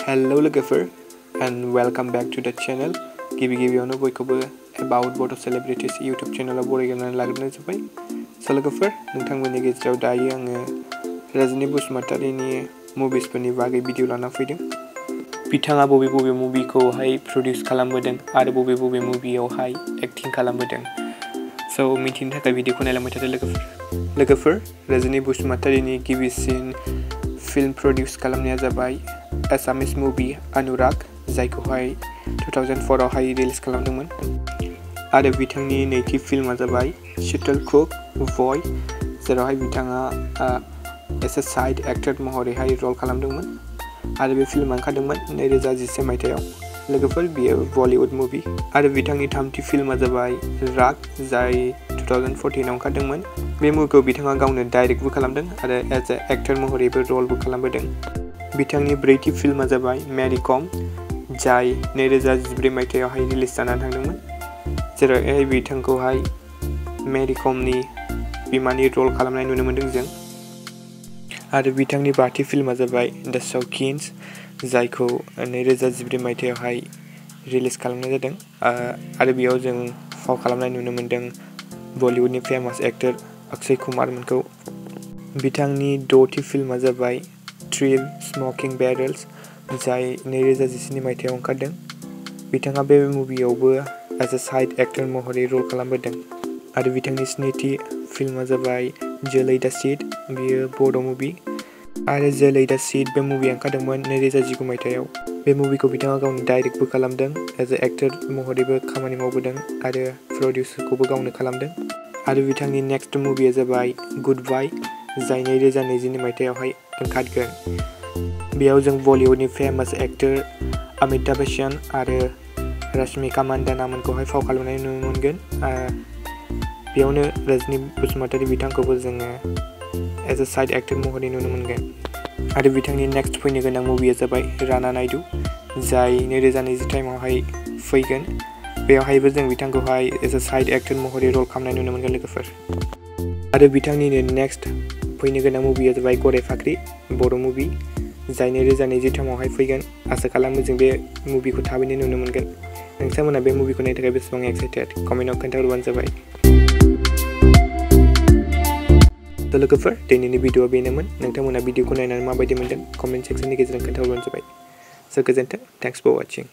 Hello logofer and welcome back to the channel. गिबियावनो बयखौबो about Bodo Celebrities YouTube channel बरायनानै लाग्रोनाय जाबाय. So logofer नोंथांमोननि गेजेराव दायो आङो Rajni Basumatary नि मुभिसफोरनि बागै भिडिअ लाना फैदों. बिथाङा बबे मुभिखौहाय प्रडिउस खालामबोदों आरो बबे मुभियावहाय एक्टिं खालामबोदों. So मिथिनो थाखाय भिडिअखौ नायलांबाय थादो लोगोफोर. Rajni Basumatary नि गिबिसिन फिल्म प्रडिउस खालामनाया जाबाय Assamese movie अनुराग जायखौहाय 2004 आवहाय रिलिज खालामदोंमोन आरो बिथांनि नैथि फिल्मआ जाबाय शटल कुक बय जेरावहाय बिथाङा एस ए साइड एक्टर महरैहाय रल खालामदोंमोन आरो बे फिल्मआ ओंखारदोंमोन 2011 मायथाइयाव लोगोफोर बियो बलिउड मुभि आरो बिथांनि थामथि फिल्मआ जाबाय राग जाय 2014 आव ओंखारदोंमन बे मुभिखौ बिथाङा गावनो डाइरेक्टबो खालामदों आरो एज ए एक्टर महरैबो रलबो खालामबोदों बिथांनि ब्रैथि फिल्मआ जाबाय मेरी कम जाय 2014 मायथाइयावहाय रिलिज जानानै थांदोंमोन जेरावहाय बिथांखौहाय मेरी कमनि बिमानि रल खालामनाय नुनो मोन्दों जों आरो बिथांनि बाथि फिल्मआ जाबाय द शौकीन्स जायखौ 2014 मायथाइयावहाय रिलिज खालामनाय जादों आरो बेयाव जों फाव खालामनाय नुनो मोन्दों बलिउडनि फेमास एक्टर अक्षय कुमारमोनखौ बिथांनि द'थि फिल्मआ जाबाय थ्री स्मोकिंग बैरल्स जाय 2017 मायथाइयाव ओंखारदों बिथाङा बे मुभियावबो एज ए साइड एक्टर महरै रल खालामबोदों आरो बिथांनि स्निथि फिल्मआ जाबाय जोलै दा सीड बियो बड' मुभि आरो जोलै दा सीड बे मुभिया ओंखारदोंमोन 2019 मायथाइयाव बे मुभिखौ बिथाङा गावनो डाइरेक्टबो खालामदों एज ए एक्टर महरैबो खामानि मावबोदों आरो प्रडिउसखौबो गावनो खालामदों आरो बिथांनि नेक्स्ट मुभिया जाबाय गुड बाय जाय 2020 मायथाइयावहाय ओंखारगोन बेयाव जों बलिउडनि फेमास एक्टर अमिताभ बच्चन आरो रश्मिका मंदाना मोनखौहाय फाव खालामनाय नुनो मोनगोन बेयावनो रजनी बसुमतारी बिथांखौबो जोङो एज ए साइड एक्टर महरै नुनो मोनगोन आरो बिथांनि नेक्स्ट फैनो गोनां मुभिया जाबाय राना नायडु जाय 2020 टाइमावहाय फैगोन बेयावहायबो जों बिथांखौहाय एज ए साइड एक्टर महरै रल खालामनाय नुनो मोनगोन लोगोफोर आरो बिथांनिनो नेक्स्ट फैनो गोनां मुभिया जाबाय गोराइ फाख्रि बर' मुभि जाय 2020 टाइमावहाय फैगोन आसा खालामो जों बे मुभिखौ थाबैनो नुनो मोनगोन नोंथांमोना बे मुभिखौ नायनो थाखाय बेसेबां एक्साइटेड कमेन्टआव खोन्थाहरबानो जाबाय थ' लोगोफोर दिनैनि भिडिअआ बेनोमोन नोंथांमोना भिडिअखौ नायनानै माबायदि मोनदों कमेन्ट सेक्सननि गेजेरजों खोन्थाहरबानो जाबाय स' गोजोन्थों थेंक्स फर वाचिं